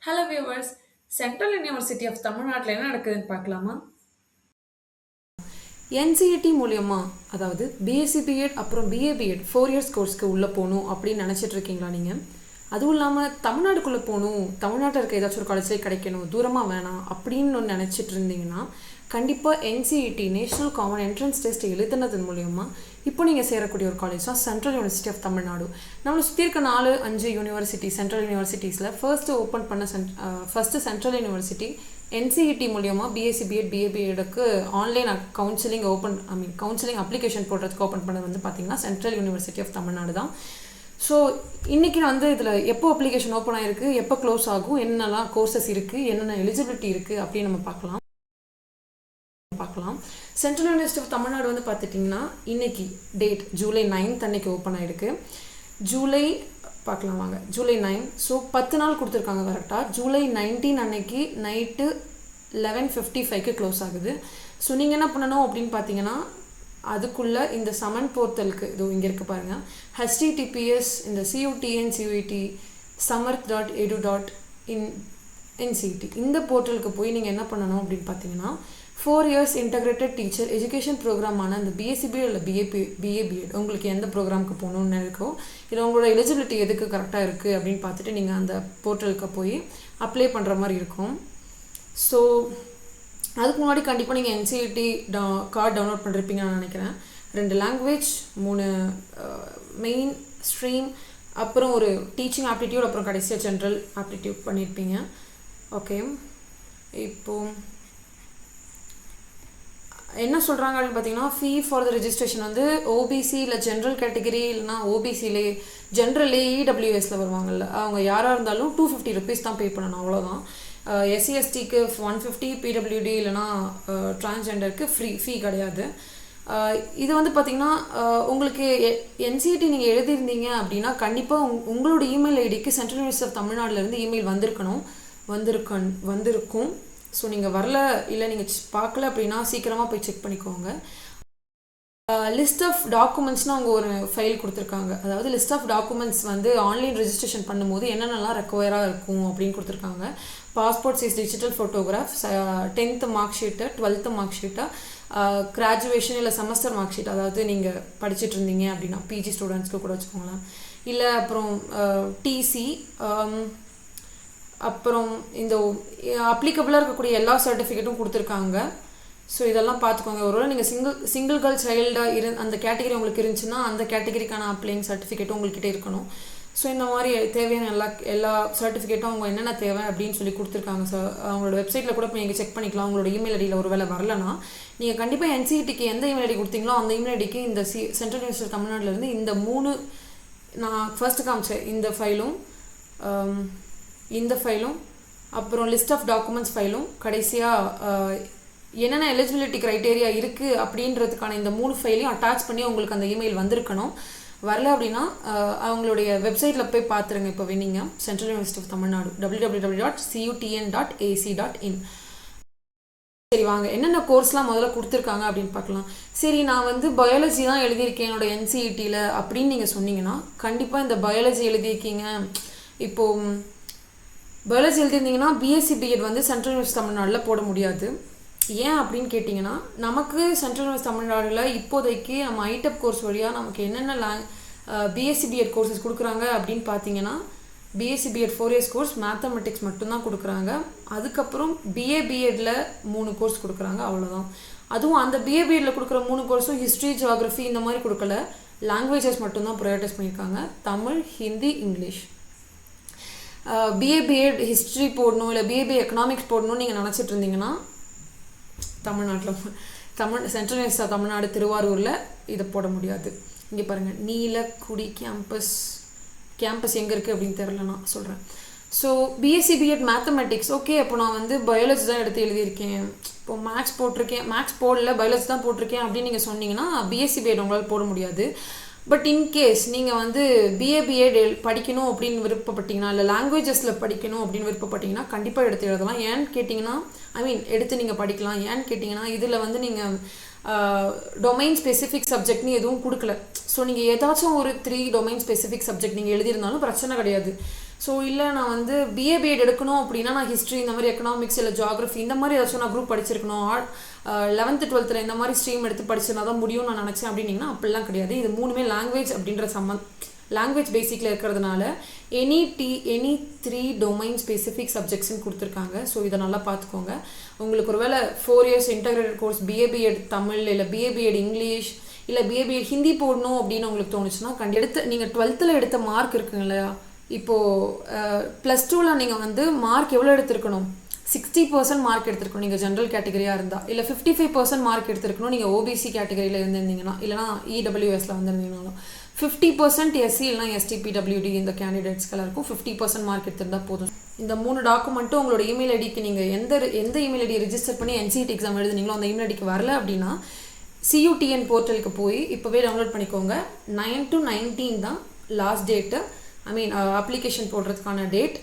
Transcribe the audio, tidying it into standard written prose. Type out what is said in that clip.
Hello viewers. Central university of தமிழ்நாட்டில் என்ன நடக்குதுன்னு பார்க்கலாமா? என்சிஇடி மூலியமா, அதாவது பிஎஸ்சி பிஎட் அப்புறம் பிஏ பிஎட் 4 இயர்ஸ் கோர்ஸ்க்கு உள்ளே போகணும் அப்படின்னு நினச்சிட்டு இருக்கீங்களா நீங்கள்? அதுவும் இல்லாமல் தமிழ்நாடுக்குள்ளே போகணும், தமிழ்நாட்டில் இருக்க ஏதாச்சும் ஒரு காலேஜ்லேயே கிடைக்கணும், தூரமாக வேணாம் அப்படின்னு நினச்சிட்டு இருந்தீங்கன்னா கண்டிப்பாக என்சிஇடி நேஷனல் காமன் என்ட்ரன்ஸ் டெஸ்ட் எழுதுனது மூலியமாக இப்போ நீங்கள் சேரக்கூடிய ஒரு காலேஜ் தான் சென்ட்ரல் யூனிவர்சிட்டி ஆஃப் தமிழ்நாடு. நம்மளை சுற்றி இருக்க 4-5 யூனிவர்சிட்டி சென்ட்ரல் யூனிவர்சிட்டிஸில் ஓப்பன் பண்ண ஃபஸ்ட்டு சென்ட்ரல் யூனிவர்சிட்டி என்சிஇடி மூலியமாக பிஎஸ்சி பிஎட் பிஏ பிஎடுக்கு ஆன்லைன் கவுன்சிலிங் அப்ளிகேஷன் போடுறதுக்கு ஓப்பன் பண்ணது வந்து பார்த்திங்கன்னா சென்ட்ரல் யூனிவர்சிட்டி ஆஃப் தமிழ்நாடு தான். ஸோ இன்றைக்கி வந்து இதில் எப்போ அப்ளிகேஷன் ஓப்பன் ஆகிருக்கு, எப்போ க்ளோஸ் ஆகும், என்னென்னலாம் கோர்சஸ் இருக்குது, என்னென்ன எலிஜிபிலிட்டி இருக்குது அப்படின்னு நம்ம பார்க்கலாம். சென்ட்ரல் யூனிவர்சிட்டி ஆஃப் தமிழ்நாடு வந்து பார்த்துட்டிங்கன்னா இன்னைக்கு டேட் ஜூலை 9 அன்னைக்கு ஓப்பன் ஆகிருக்கு. ஜூலை 9. ஸோ 10 நாள் கொடுத்துருக்காங்க கரெக்டாக. ஜூலை 19 அன்னைக்கு நைட்டு 11:55 க்ளோஸ் ஆகுது. ஸோ நீங்கள் என்ன பண்ணணும் அப்படின்னு பார்த்தீங்கன்னா, அதுக்குள்ளே இந்த சமன் போர்ட்டலுக்கு இதோ இங்கே இருக்குது பாருங்கள், https இந்த CUTN-CUET samarth.edu.in/NCET இந்த போர்ட்டலுக்கு போய் நீங்கள் என்ன பண்ணணும் அப்படின்னு பார்த்தீங்கன்னா 4 இயர்ஸ் இன்டகிரேட்டட் டீச்சர் எஜுகேஷன் ப்ரோக்ராமான இந்த பிஎஸ்சிபிஎட் இல்லை பிஏபிஎட் உங்களுக்கு எந்த ப்ரோக்ராமுக்கு போகணுன்னு இருக்கோ, இல்லை உங்களோட எலிஜிபிலிட்டி எதுக்கு கரெக்டாக இருக்குது அப்படின்னு பார்த்துட்டு நீங்கள் அந்த போர்ட்டலுக்கு போய் அப்ளை பண்ணுற மாதிரி இருக்கும். ஸோ அதுக்கு முன்னாடி கண்டிப்பாக நீங்கள் என்சிஇடி கார்டு டவுன்லோட் பண்ணிருப்பீங்கன்னு நான் நினைக்கிறேன். 2 லாங்குவேஜ், 3 மெயின் ஸ்ட்ரீம், அப்புறம் ஒரு டீச்சிங் ஆப்டிடியூட், அப்புறம் கடைசியாக ஜென்ரல் ஆப்டிடியூட் பண்ணியிருப்பீங்க. ஓகே, இப்போது என்ன சொல்கிறாங்க அப்படின்னு பார்த்தீங்கன்னா, ஃபீ ஃபார் த ரெஜிஸ்ட்ரேஷன் வந்து ஓபிசி இல்லை ஜென்ரல் கேட்டகரி இல்லைனா ஓபிசிலே ஜென்ரல்லே இடபிள்யூஎஸில் வருவாங்கல்ல, அவங்க யாராக இருந்தாலும் 250 ருபீஸ் தான் பே பண்ணணும், அவ்வளோதான். எஸ்சிஎஸ்டிக்கு 150, பிடபிள்யூடி இல்லைனா டிரான்ஸ்ஜெண்டருக்கு ஃபீ கிடையாது. இது வந்து பார்த்திங்கன்னா உங்களுக்கு என்சிஇடி நீங்கள் எழுதியிருந்தீங்க அப்படின்னா கண்டிப்பாக உங்களோட இமெயில் ஐடிக்கு சென்ட்ரல் யூனிவர்சிட்டி ஆஃப் தமிழ்நாடுலேருந்து இமெயில் வந்திருக்கும். ஸோ நீங்கள் வரல இல்லை நீங்கள் பார்க்கல அப்படின்னா சீக்கிரமாக போய் செக் பண்ணிக்கோங்க. லிஸ்ட் ஆஃப் டாக்குமெண்ட்ஸ்னால் அவங்க ஒரு ஃபைல் கொடுத்துருக்காங்க. அதாவது லிஸ்ட் ஆஃப் டாக்குமெண்ட்ஸ் வந்து ஆன்லைன் ரெஜிஸ்ட்ரேஷன் பண்ணும்போது என்னென்னலாம் ரெக்வயராக இருக்கும் அப்படின்னு கொடுத்துருக்காங்க. Passport size digital photograph, 10th mark sheet, 12th mark sheet, graduation இல்லை செமஸ்டர் மார்க் ஷீட், அதாவது நீங்கள் படிச்சுட்டு இருந்தீங்க அப்படின்னா பிஜி ஸ்டூடெண்ட்ஸ்க்கு கூட வச்சுக்கோங்களேன், இல்லை அப்புறம் டிசி, அப்புறம் இந்த அப்ளிகபிளாக இருக்கக்கூடிய எல்லா சர்டிஃபிகேட்டும் கொடுத்துருக்காங்க. ஸோ இதெல்லாம் பார்த்துக்கோங்க. ஒருவேளை நீங்கள் சிங்கிள் கேர்ள் சைல்டாக அந்த கேட்டகரி உங்களுக்கு இருந்துச்சுன்னா அந்த கேட்டகரிக்கான அப்ளைங் சர்டிஃபிகேட்டும் உங்கள்கிட்ட இருக்கணும். ஸோ இந்த மாதிரி தேவையான எல்லா சர்டிஃபிகேட்டும் அவங்க என்னென்ன தேவை அப்படின்னு சொல்லி கொடுத்துருக்காங்க. ஸோ அவங்களோட வெப்சைட்டில் கூட போய் நீங்கள் செக் பண்ணிக்கலாம். உங்களோட இமெயில் ஐடியில் ஒரு வேலை வரலன்னா நீங்கள் கண்டிப்பாக என்சிஇடிக்கு எந்த இமெயில் ஐடி கொடுத்தீங்களோ அந்த இமெயில் ஐடிக்கு இந்த சென்ட்ரல் யூனிவர்சிட்டி தமிழ்நாட்டிலேருந்து இந்த 3 நான் ஃபர்ஸ்ட்டு காமிச்சேன் இந்த ஃபைலும் அப்புறம் லிஸ்ட் ஆஃப் டாக்குமெண்ட்ஸ் ஃபைலும் கடைசியாக என்னென்ன எலிஜிபிலிட்டி க்ரைட்டேரியா இருக்குது அப்படின்றதுக்கான இந்த 3 ஃபைலையும் அட்டாச் பண்ணி உங்களுக்கு அந்த இமெயில் வந்திருக்கணும். வரல அப்படின்னா அவங்களுடைய வெப்சைட்டில் போய் பார்த்துருங்க. இப்போ நீங்கள் central university of Tamil Nadu www.cutn.ac.in. சரி வாங்க, என்னென்ன கோர்ஸ்லாம் முதல்ல கொடுத்துருக்காங்க அப்படின்னு பார்க்கலாம். சரி, நான் வந்து பயாலஜி தான் எழுதியிருக்கேன் என்னோட என்சிஇடியில் அப்படின்னு நீங்கள் சொன்னீங்கன்னா கண்டிப்பாக இந்த பயாலஜி எழுதியிருக்கீங்க. இப்போது பயாலஜி எழுதியிருந்தீங்கன்னா பிஎஸ்சி பிஎட் வந்து சென்ட்ரல் யூனிவர்சிட்டி தமிழ்நாட்டில் போட முடியாது. ஏன் அப்படின்னு கேட்டிங்கன்னா, நமக்கு சென்ட்ரல் யூனிவர்சிட்டி தமிழ்நாட்டில் இப்போதைக்கு நம்ம ஐடெப் கோர்ஸ் வழியாக நமக்கு என்னென்ன பிஎஸ்சி பிஎட் கோர்சஸ் கொடுக்குறாங்க அப்படின்னு பார்த்தீங்கன்னா, BSc BEd 4 years course mathematics மட்டும்தான் கொடுக்குறாங்க. அதுக்கப்புறம் பிஏ பிஎட்டில் 3 கோர்ஸ் கொடுக்குறாங்க, அவ்வளோதான். அதுவும் அந்த பிஏ பிஎட்டில் கொடுக்குற 3 கோர்ஸும் ஹிஸ்ட்ரி, ஜியாகிரஃபி இந்த மாதிரி கொடுக்கல, லாங்குவேஜஸ் மட்டும்தான் ப்ரையாரிட்டைஸ் பண்ணியிருக்காங்க, Tamil, Hindi, English. BA BEd history போடணும் இல்லை பிஏ எக்கனாமிக்ஸ் போடணும்னு நீங்கள் நினச்சிட்டு இருந்தீங்கன்னா தமிழ்நாட்டில் சென்ட்ரல் யூனிவர்சிட்டி தமிழ்நாடு திருவாரூரில் இதை போட முடியாது. இங்கே பாருங்கள், நீலக்குடி கேம்பஸ் எங்கே இருக்குது அப்படின்னு தெரில, நான் சொல்கிறேன். So BSc BEd mathematics okay, அப்போ நான் வந்து பயாலஜி தான் எடுத்து எழுதியிருக்கேன், இப்போ மேக்ஸ் போடல பயாலஜி தான் போட்டிருக்கேன் அப்படின்னு நீங்கள் சொன்னீங்கன்னா பிஎஸ்சி பிஎட் உங்களால் போட முடியாது. பட் இன்கேஸ் நீங்கள் வந்து பிஏ பிஎட் படிக்கணும் அப்படின்னு விருப்பப்பட்டீங்கன்னா இல்லை லாங்குவேஜஸில் படிக்கணும் அப்படின்னு விருப்பப்பட்டீங்கன்னா கண்டிப்பாக எடுத்து எழுதலாம். ஏன்னு கேட்டிங்கன்னா எடுத்து நீங்கள் படிக்கலாம். ஏன்னு கேட்டிங்கன்னா இதில் வந்து நீங்கள் டொமைன் ஸ்பெசிஃபிக் சப்ஜெக்ட்னு எதுவும் கொடுக்கல. ஸோ நீங்கள் ஏதாச்சும் ஒரு 3 டொமைன் ஸ்பெசிஃபிக் சப்ஜெக்ட் நீங்கள் எழுதியிருந்தாலும் பிரச்சனை கிடையாது. ஸோ இல்லை நான் வந்து பிஏ பிஎட் எடுக்கணும் அப்படின்னா நான் ஹிஸ்ட்ரி இந்த மாதிரி எக்கனாமிக்ஸ் இல்லை ஜியாகிரஃபி இந்த மாதிரி ஏதாச்சும் நான் குரூப் படிச்சிருக்கணும் 11th 12th இந்த மாதிரி ஸ்ட்ரீம் எடுத்து படிச்சிருந்தா தான் முடியும்னு நான் நினச்சேன் அப்படின்னிங்கன்னா அப்படிலாம் கிடையாது. இது மூணுமே லாங்குவேஜ் அப்படின்ற லாங்குவேஜ் பேசிக்கில் இருக்கிறதுனால எனி 3 டொமைன் ஸ்பெசிஃபிக் சப்ஜெக்ட்ஸ்ன்னு கொடுத்துருக்காங்க. ஸோ இதை நல்லா பார்த்துக்கோங்க. உங்களுக்கு ஒரு வேளை 4 years integrated course BA BEd Tamil இல்லை பிஏ பிஎட் இங்கிலீஷ் இல்லை பிஏ பிஎட் ஹிந்தி போடணும் அப்படின்னு உங்களுக்கு தோணுச்சுன்னா நீங்கள் 12th எடுத்த மார்க் இருக்குங்க இல்லையா, இப்போது +2 நீங்கள் வந்து மார்க் எவ்வளோ எடுத்திருக்கணும், 60% மார்க் எடுத்துருக்கணும் நீங்கள் ஜென்ரல் கேட்டகரியாக இருந்தால், இல்லை 55% மார்க் எடுத்துருக்கணும் நீங்கள் ஓபிசி கேட்டகரியில் இருந்திருந்தீங்கன்னா, இல்லைனா இடபிள்யூஎஸில் வந்திருந்தீங்கனாலும் 50% எஸ்சி இல்லைனா எஸ்டிபிடபிள்யூடி இந்த கேண்டிடேட்ஸ்க்கெல்லாம் இருக்கும். 50% மார்க் எடுத்திருந்தால் போதும். இந்த 3 டாக்குமெண்ட்டும் உங்களோட இமெயில் ஐடிக்கு நீங்கள் எந்த இமெயில் ஐடி ரிஜிஸ்டர் பண்ணி என்சிஇடி எக்ஸாம் எழுதுனீங்களோ அந்த இமெயில் ஐடிக்கு வரல அப்படின்னா CUTN போர்ட்டலுக்கு போய் இப்போவே டவுன்லோட் பண்ணிக்கோங்க. 9 to 19 தான் லாஸ்ட் டேட்டு, அப்ளிகேஷன் போடுறதுக்கான டேட்.